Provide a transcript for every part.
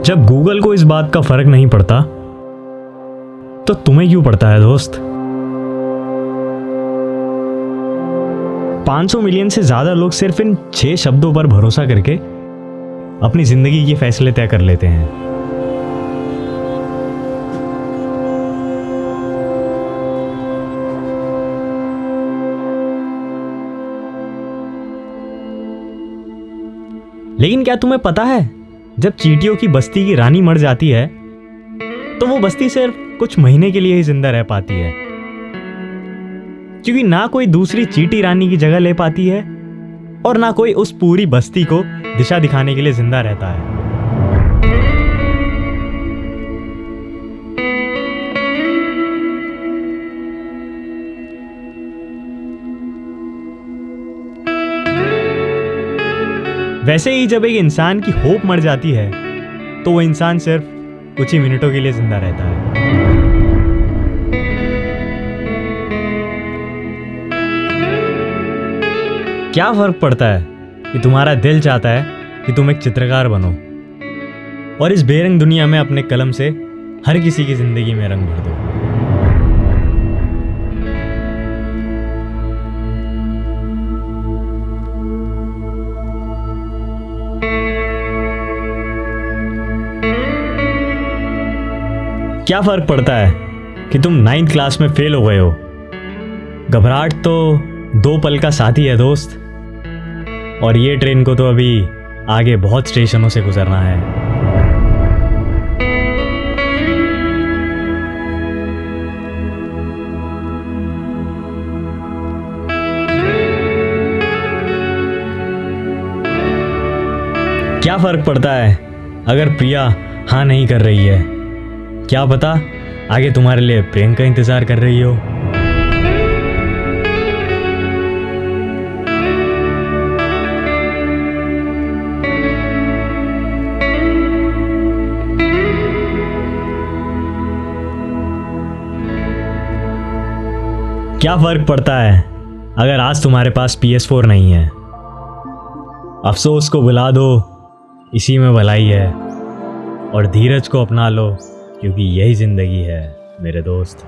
जब गूगल को इस बात का फर्क नहीं पड़ता तो तुम्हें क्यों पड़ता है दोस्त? 500 मिलियन से ज्यादा लोग सिर्फ इन 6 शब्दों पर भरोसा करके अपनी जिंदगी के फैसले तय कर लेते हैं। लेकिन क्या तुम्हें पता है, जब चींटियों की बस्ती की रानी मर जाती है तो वो बस्ती सिर्फ कुछ महीने के लिए ही जिंदा रह पाती है, क्योंकि ना कोई दूसरी चींटी रानी की जगह ले पाती है और ना कोई उस पूरी बस्ती को दिशा दिखाने के लिए जिंदा रहता है। वैसे ही जब एक इंसान की होप मर जाती है तो वो इंसान सिर्फ कुछ ही मिनटों के लिए जिंदा रहता है। क्या फर्क पड़ता है कि तुम्हारा दिल चाहता है कि तुम एक चित्रकार बनो और इस बेरंग दुनिया में अपने कलम से हर किसी की जिंदगी में रंग भर दो। क्या फर्क पड़ता है कि तुम 9th क्लास में फेल हो गए हो? घबराहट तो 2 पल का साथी है दोस्त, और ये ट्रेन को तो अभी आगे बहुत स्टेशनों से गुजरना है। क्या फर्क पड़ता है अगर प्रिया हाँ नहीं कर रही है? क्या पता आगे तुम्हारे लिए प्रियंका इंतजार कर रही हो। क्या फर्क पड़ता है अगर आज तुम्हारे पास PS4 नहीं है? अफसोस को बुला दो, इसी में भलाई है, और धीरज को अपना लो, क्योंकि यही जिंदगी है मेरे दोस्त।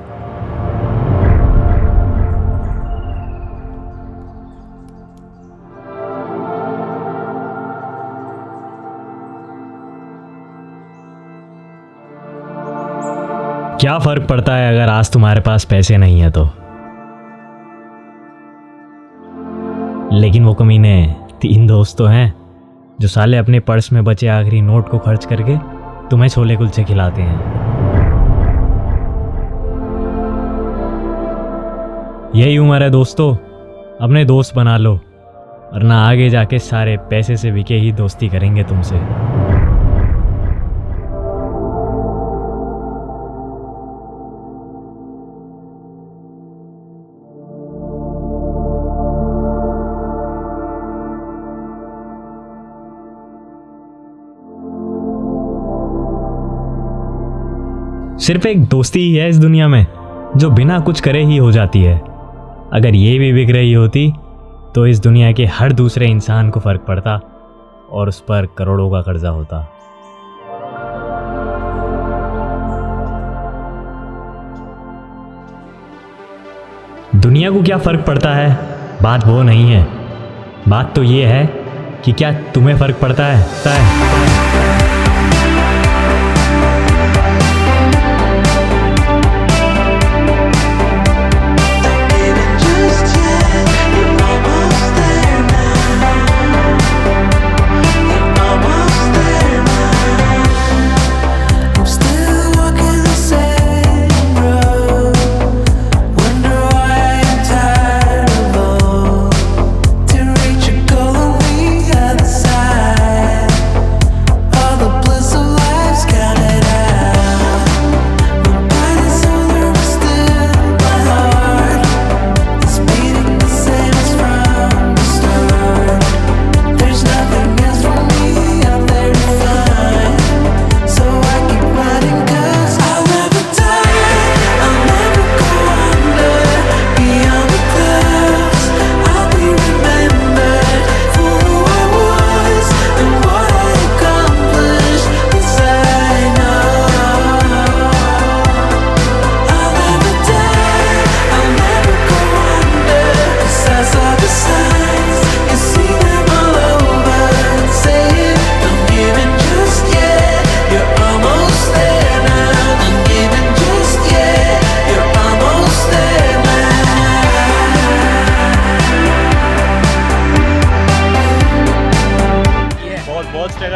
क्या फर्क पड़ता है अगर आज तुम्हारे पास पैसे नहीं है तो? लेकिन वो कमीने 3 दोस्त तो हैं जो साले अपने पर्स में बचे आखिरी नोट को खर्च करके तुम्हें छोले कुलचे खिलाते हैं। यही उम्र है दोस्तों, अपने दोस्त बना लो, वरना आगे जाके सारे पैसे से बिके ही दोस्ती करेंगे तुमसे। सिर्फ एक दोस्ती ही है इस दुनिया में जो बिना कुछ करे ही हो जाती है। अगर ये भी बिक रही होती तो इस दुनिया के हर दूसरे इंसान को फर्क पड़ता और उस पर करोड़ों का कर्जा होता। दुनिया को क्या फर्क पड़ता है, बात वो नहीं है। बात तो ये है कि क्या तुम्हें फर्क पड़ता है?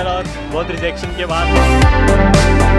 वायरल और बहुत रिजेक्शन के बाद